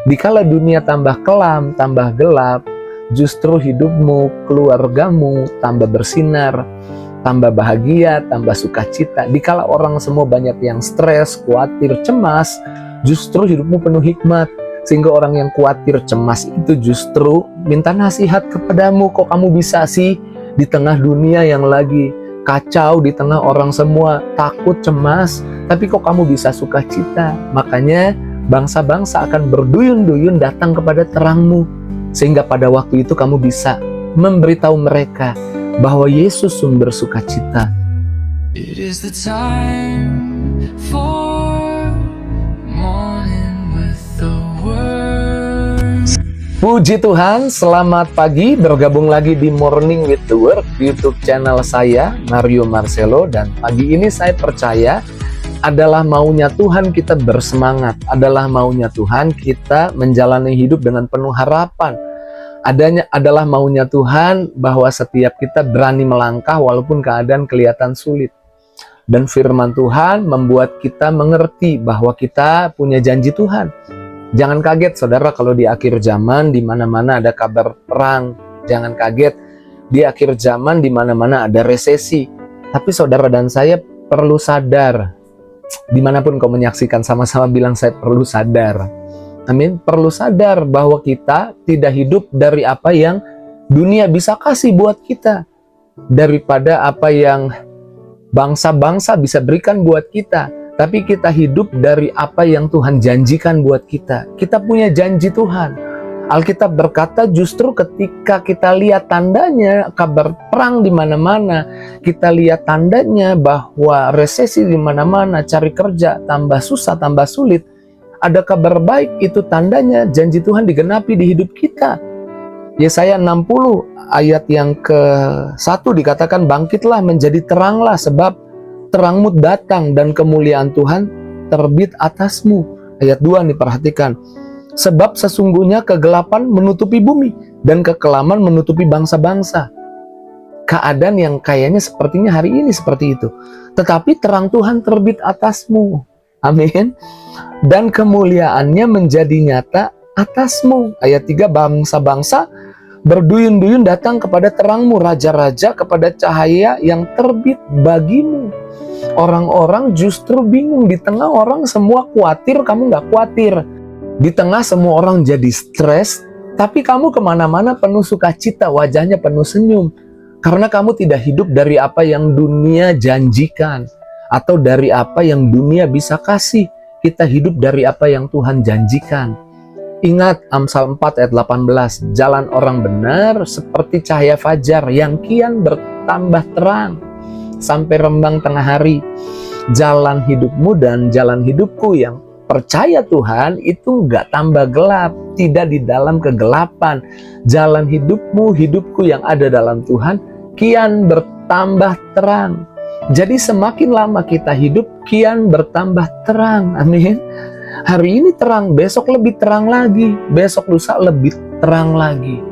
Dikala dunia tambah kelam, tambah gelap, justru hidupmu, keluargamu tambah bersinar, tambah bahagia, tambah sukacita. Dikala orang semua banyak yang stres, khawatir, cemas, justru hidupmu penuh hikmat. Sehingga orang yang khawatir, cemas itu justru minta nasihat kepadamu. Kok kamu bisa sih di tengah dunia yang lagi kacau, di tengah orang semua takut, cemas, tapi kok kamu bisa sukacita? Makanya bangsa-bangsa akan berduyun-duyun datang kepada terangmu. Sehingga pada waktu itu kamu bisa memberitahu mereka bahwa Yesus sumber sukacita. It is the time for morning with the word. Puji Tuhan, selamat pagi, bergabung lagi di Morning with the Word, YouTube channel saya, Mario Marcelo. Dan pagi ini saya percaya adalah maunya Tuhan kita bersemangat, adalah maunya Tuhan kita menjalani hidup dengan penuh harapan. Adalah maunya Tuhan bahwa setiap kita berani melangkah walaupun keadaan kelihatan sulit. Dan firman Tuhan membuat kita mengerti bahwa kita punya janji Tuhan. Jangan kaget saudara kalau di akhir zaman di mana-mana ada kabar perang. Jangan kaget di akhir zaman di mana-mana ada resesi. Tapi saudara dan saya perlu sadar, dimanapun kau menyaksikan, sama-sama bilang saya perlu sadar. Amin. Perlu sadar bahwa kita tidak hidup dari apa yang dunia bisa kasih buat kita, daripada apa yang bangsa-bangsa bisa berikan buat kita. Tapi kita hidup dari apa yang Tuhan janjikan buat kita. Kita punya janji Tuhan. Alkitab berkata justru ketika kita lihat tandanya kabar perang di mana-mana, kita lihat tandanya bahwa resesi di mana-mana, cari kerja tambah susah, tambah sulit, ada kabar baik, itu tandanya janji Tuhan digenapi di hidup kita. Yesaya 60 ayat yang ke-1 dikatakan, bangkitlah menjadi teranglah sebab terangmu datang dan kemuliaan Tuhan terbit atasmu. Ayat 2 nih, perhatikan. Sebab sesungguhnya kegelapan menutupi bumi dan kekelaman menutupi bangsa-bangsa. Keadaan yang kayaknya sepertinya hari ini seperti itu. Tetapi terang Tuhan terbit atasmu. Amin. Dan kemuliaannya menjadi nyata atasmu. Ayat 3, bangsa-bangsa berduyun-duyun datang kepada terangmu, raja-raja kepada cahaya yang terbit bagimu. Orang-orang justru bingung, di tengah orang semua khawatir, kamu nggak khawatir. Di tengah semua orang jadi stres, tapi kamu kemana-mana penuh sukacita, wajahnya penuh senyum. Karena kamu tidak hidup dari apa yang dunia janjikan, atau dari apa yang dunia bisa kasih. Kita hidup dari apa yang Tuhan janjikan. Ingat Amsal 4 ayat 18, jalan orang benar seperti cahaya fajar yang kian bertambah terang sampai rembang tengah hari. Jalan hidupmu dan jalan hidupku yang percaya Tuhan itu nggak tambah gelap, tidak di dalam kegelapan. Jalan hidupmu, hidupku yang ada dalam Tuhan kian bertambah terang. Jadi semakin lama kita hidup kian bertambah terang. Amin. Hari ini terang, besok lebih terang lagi, besok lusa lebih terang lagi.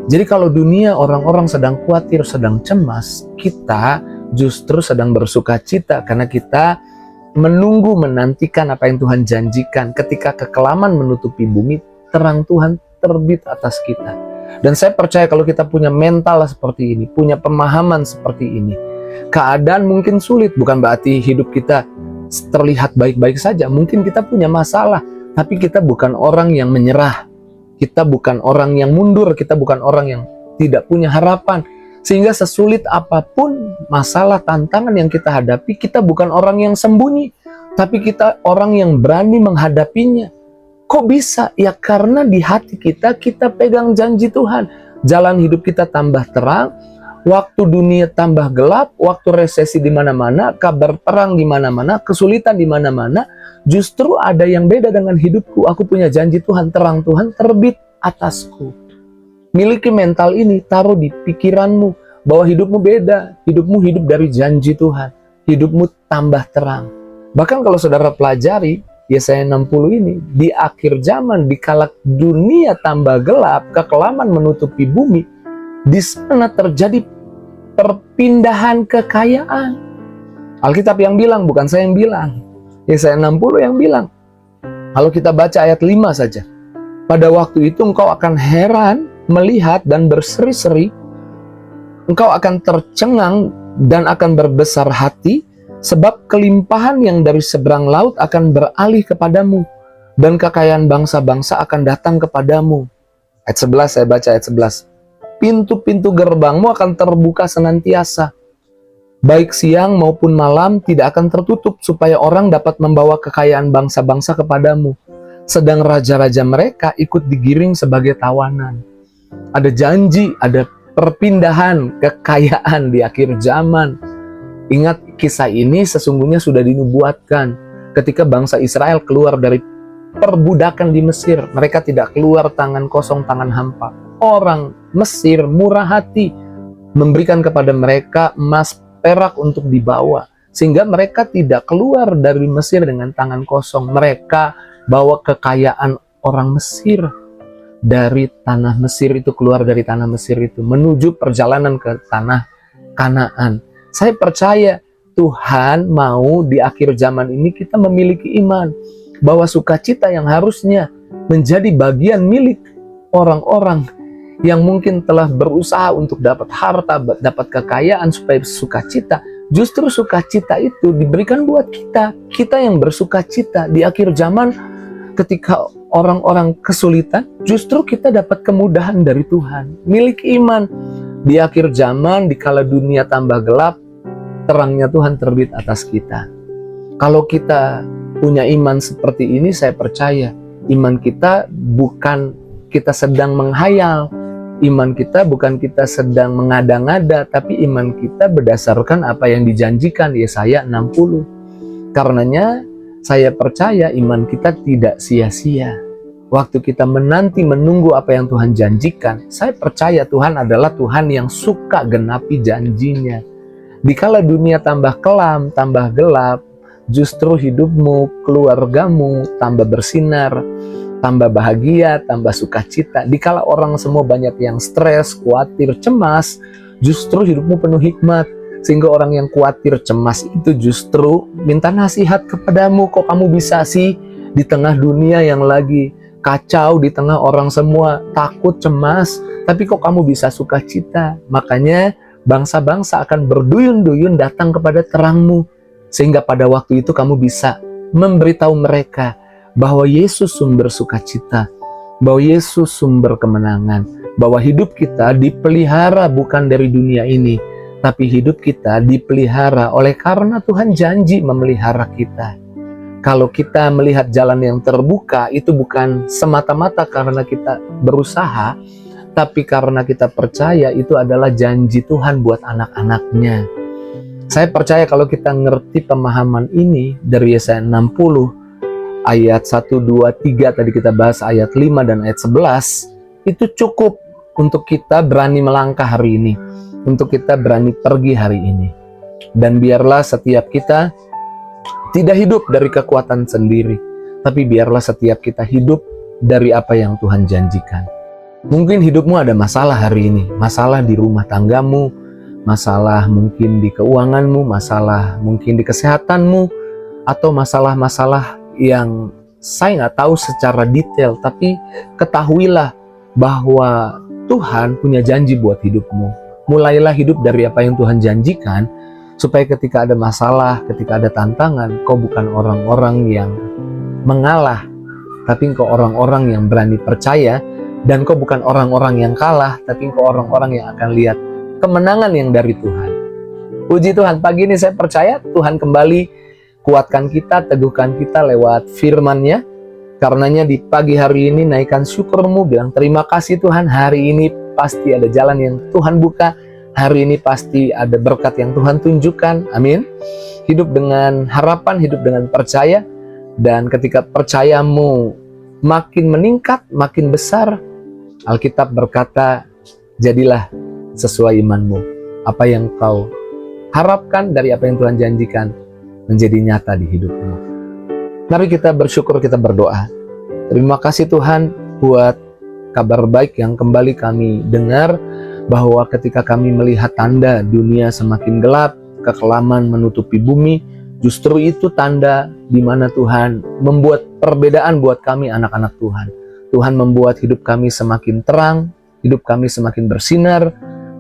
Jadi kalau dunia orang-orang sedang khawatir, sedang cemas, kita justru sedang bersukacita karena kita menunggu, menantikan apa yang Tuhan janjikan. Ketika kekelaman menutupi bumi, terang Tuhan terbit atas kita. Dan saya percaya kalau kita punya mental seperti ini, punya pemahaman seperti ini, keadaan mungkin sulit, bukan berarti hidup kita terlihat baik-baik saja. Mungkin kita punya masalah, tapi kita bukan orang yang menyerah. Kita bukan orang yang mundur, kita bukan orang yang tidak punya harapan. Sehingga sesulit apapun masalah, tantangan yang kita hadapi, kita bukan orang yang sembunyi, tapi kita orang yang berani menghadapinya. Kok bisa? Ya karena di hati kita pegang janji Tuhan. Jalan hidup kita tambah terang, waktu dunia tambah gelap, waktu resesi di mana-mana, kabar perang di mana-mana, kesulitan di mana-mana, justru ada yang beda dengan hidupku. Aku punya janji Tuhan, terang Tuhan terbit atasku. Miliki mental ini, taruh di pikiranmu bahwa hidupmu beda, hidupmu hidup dari janji Tuhan, hidupmu tambah terang. Bahkan kalau saudara pelajari Yesaya 60 ini, di akhir zaman, dikala dunia tambah gelap, kekelaman menutupi bumi, di sana terjadi perpindahan kekayaan. Alkitab yang bilang, bukan saya yang bilang. Yesaya 60 yang bilang. Kalau kita baca ayat 5 saja. Pada waktu itu engkau akan heran melihat dan berseri-seri, engkau akan tercengang dan akan berbesar hati, sebab kelimpahan yang dari seberang laut akan beralih kepadamu, dan kekayaan bangsa-bangsa akan datang kepadamu. Ayat 11, saya baca ayat 11. Pintu-pintu gerbangmu akan terbuka senantiasa, baik siang maupun malam tidak akan tertutup, supaya orang dapat membawa kekayaan bangsa-bangsa kepadamu, sedang raja-raja mereka ikut digiring sebagai tawanan. Ada janji, ada perpindahan kekayaan di akhir zaman. Ingat, kisah ini sesungguhnya sudah dinubuatkan ketika bangsa Israel keluar dari perbudakan di Mesir. Mereka tidak keluar tangan kosong, tangan hampa. Orang Mesir murah hati, memberikan kepada mereka emas, perak untuk dibawa, sehingga mereka tidak keluar dari Mesir dengan tangan kosong. Mereka bawa kekayaan orang Mesir dari tanah Mesir itu, keluar dari tanah Mesir itu menuju perjalanan ke tanah Kanaan. Saya percaya Tuhan mau di akhir zaman ini kita memiliki iman bahwa sukacita yang harusnya menjadi bagian milik orang-orang yang mungkin telah berusaha untuk dapat harta, dapat kekayaan supaya sukacita, justru sukacita itu diberikan buat kita. Kita yang bersukacita di akhir zaman ketika orang-orang kesulitan, justru kita dapat kemudahan dari Tuhan. Milik iman di akhir zaman, dikala dunia tambah gelap, terangnya Tuhan terbit atas kita. Kalau kita punya iman seperti ini, saya percaya iman kita bukan kita sedang menghayal, iman kita bukan kita sedang mengada-ngada, tapi iman kita berdasarkan apa yang dijanjikan Yesaya 60. Karenanya saya percaya iman kita tidak sia-sia. Waktu kita menanti menunggu apa yang Tuhan janjikan, saya percaya Tuhan adalah Tuhan yang suka genapi janjinya. Dikala dunia tambah kelam, tambah gelap, justru hidupmu, keluargamu tambah bersinar, tambah bahagia, tambah sukacita. Dikala orang semua banyak yang stres, khawatir, cemas, justru hidupmu penuh hikmat. Sehingga orang yang khawatir, cemas itu justru minta nasihat kepadamu. Kok kamu bisa sih di tengah dunia yang lagi kacau, di tengah orang semua takut, cemas, tapi kok kamu bisa sukacita? Makanya bangsa-bangsa akan berduyun-duyun datang kepada terangmu. Sehingga pada waktu itu kamu bisa memberitahu mereka bahwa Yesus sumber sukacita, bahwa Yesus sumber kemenangan, bahwa hidup kita dipelihara bukan dari dunia ini, tapi hidup kita dipelihara oleh karena Tuhan janji memelihara kita. Kalau kita melihat jalan yang terbuka, itu bukan semata-mata karena kita berusaha, tapi karena kita percaya itu adalah janji Tuhan buat anak-anaknya. Saya percaya kalau kita ngerti pemahaman ini dari Yesaya 60, ayat 1, 2, 3, tadi kita bahas ayat 5 dan ayat 11, itu cukup untuk kita berani melangkah hari ini, untuk kita berani pergi hari ini. Dan biarlah setiap kita tidak hidup dari kekuatan sendiri, tapi biarlah setiap kita hidup dari apa yang Tuhan janjikan. Mungkin hidupmu ada masalah hari ini, masalah di rumah tanggamu, masalah mungkin di keuanganmu, masalah mungkin di kesehatanmu, atau masalah-masalah yang saya nggak tahu secara detail, tapi ketahuilah bahwa Tuhan punya janji buat hidupmu. Mulailah hidup dari apa yang Tuhan janjikan, supaya ketika ada masalah, ketika ada tantangan, kau bukan orang-orang yang mengalah, tapi kau orang-orang yang berani percaya, dan kau bukan orang-orang yang kalah, tapi kau orang-orang yang akan lihat kemenangan yang dari Tuhan. Puji Tuhan, pagi ini saya percaya Tuhan kembali kuatkan kita, teguhkan kita lewat firman-Nya. Karenanya di pagi hari ini naikkan syukurmu, bilang terima kasih Tuhan, hari ini pasti ada jalan yang Tuhan buka, hari ini pasti ada berkat yang Tuhan tunjukkan. Amin. Hidup dengan harapan, hidup dengan percaya, dan ketika percayamu makin meningkat, makin besar, Alkitab berkata, jadilah sesuai imanmu. Apa yang kau harapkan dari apa yang Tuhan janjikan menjadi nyata di hidupmu. Mari kita bersyukur, kita berdoa. Terima kasih Tuhan buat kabar baik yang kembali kami dengar, bahwa ketika kami melihat tanda dunia semakin gelap, kekelaman menutupi bumi, justru itu tanda di mana Tuhan membuat perbedaan buat kami anak-anak Tuhan. Tuhan membuat hidup kami semakin terang, hidup kami semakin bersinar.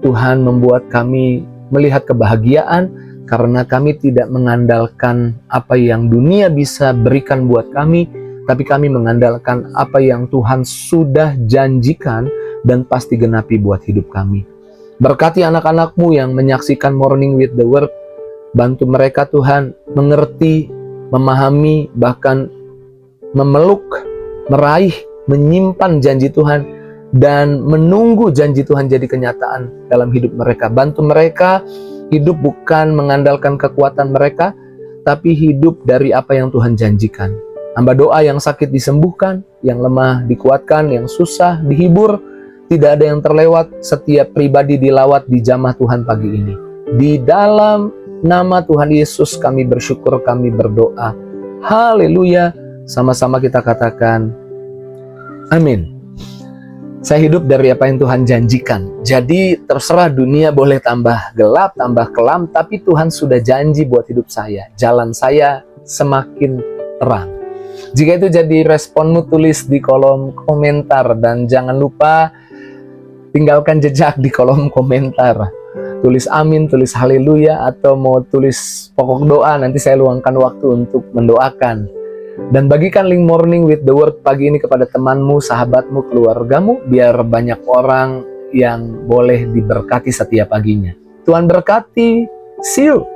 Tuhan membuat kami melihat kebahagiaan karena kami tidak mengandalkan apa yang dunia bisa berikan buat kami, tapi kami mengandalkan apa yang Tuhan sudah janjikan dan pasti genapi buat hidup kami. Berkati anak-anak-Mu yang menyaksikan Morning with the Word. Bantu mereka Tuhan mengerti, memahami, bahkan memeluk, meraih, menyimpan janji Tuhan, dan menunggu janji Tuhan jadi kenyataan dalam hidup mereka. Bantu mereka hidup bukan mengandalkan kekuatan mereka, tapi hidup dari apa yang Tuhan janjikan. Hamba doa yang sakit disembuhkan, yang lemah dikuatkan, yang susah dihibur, tidak ada yang terlewat, setiap pribadi dilawat di jamah Tuhan pagi ini. Di dalam nama Tuhan Yesus kami bersyukur, kami berdoa. Haleluya. Sama-sama kita katakan, amin. Saya hidup dari apa yang Tuhan janjikan. Jadi terserah dunia boleh tambah gelap, tambah kelam, tapi Tuhan sudah janji buat hidup saya. Jalan saya semakin terang. Jika itu jadi responmu, tulis di kolom komentar. Dan jangan lupa tinggalkan jejak di kolom komentar. Tulis amin, tulis haleluya, atau mau tulis pokok doa, nanti saya luangkan waktu untuk mendoakan. Dan bagikan link Morning with the Word pagi ini kepada temanmu, sahabatmu, keluargamu, biar banyak orang yang boleh diberkati setiap paginya. Tuhan berkati. See you.